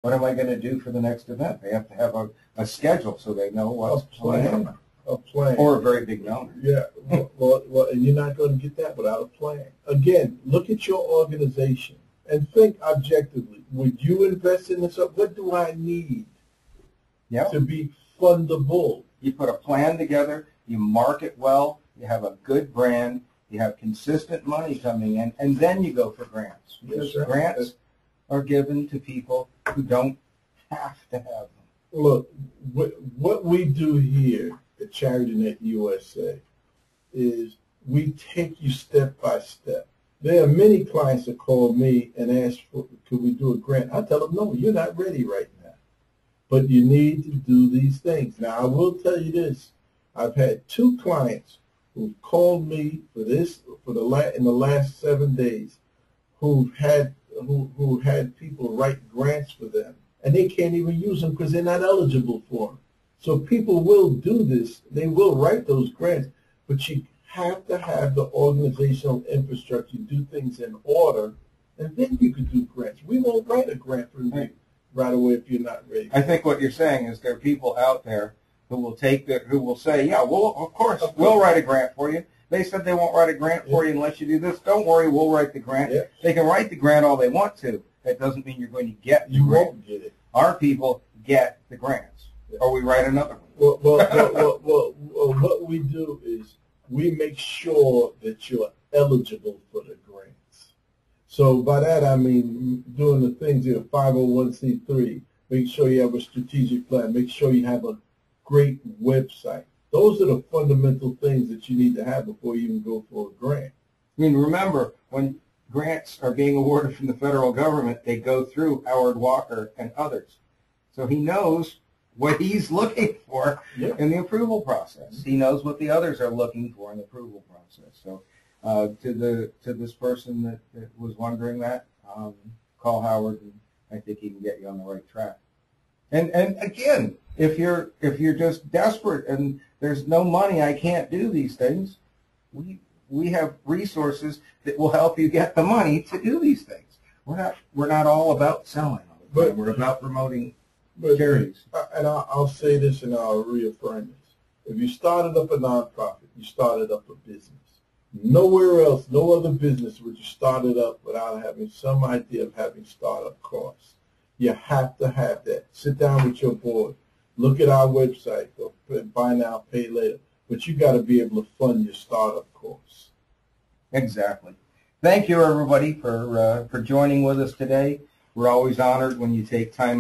What am I going to do for the next event? They have to have a schedule so they know what's planned. A plan. Or a very big donor. Yeah, well, and you're not going to get that without a plan. Again, look at your organization and think objectively. Would you invest in this? What do I need to be fundable? You put a plan together, you market well, you have a good brand, you have consistent money coming in, and then you go for grants. Because grants are given to people who don't have to have them. Look, what we do here at CharityNet USA is we take you step by step. There are many clients that call me and ask, could we do a grant? I tell them, no, you're not ready right now. But you need to do these things. Now, I will tell you this. I've had 2 clients who've called me for this in the last 7 days who had people write grants for them, and they can't even use them because they're not eligible for them. So people will do this. They will write those grants, but you have to have the organizational infrastructure, do things in order, and then you can do grants. We won't write a grant for you right away if you're not ready. I think what you're saying is there are people out there who will say, yeah, well, of course, we'll write a grant for you. They said they won't write a grant for you unless you do this. Don't worry, we'll write the grant. Yeah. They can write the grant all they want to. That doesn't mean you're going to get the grant. Won't get it. Our people get the grants, or we write another one. Well, what we do is we make sure that you're eligible for the grants. So by that I mean doing the things in 501c3. Make sure you have a strategic plan. Make sure you have a great website. Those are the fundamental things that you need to have before you even go for a grant. I mean, remember, when grants are being awarded from the federal government, they go through Howard Walker and others. So he knows what he's looking for in the approval process. He knows what the others are looking for in the approval process. So to this person that was wondering that, call Howard, and I think he can get you on the right track. And again, if you're just desperate and there's no money, I can't do these things, we have resources that will help you get the money to do these things. We're not all about selling, but we're about promoting charities. And I'll say this and I'll reaffirm this. If you started up a nonprofit, you started up a business. Nowhere else, no other business would you start it up without having some idea of having startup costs. You have to have that. Sit down with your board. Look at our website. Go buy now, pay later. But you got to be able to fund your startup costs. Exactly. Thank you, everybody, for joining with us today. We're always honored when you take time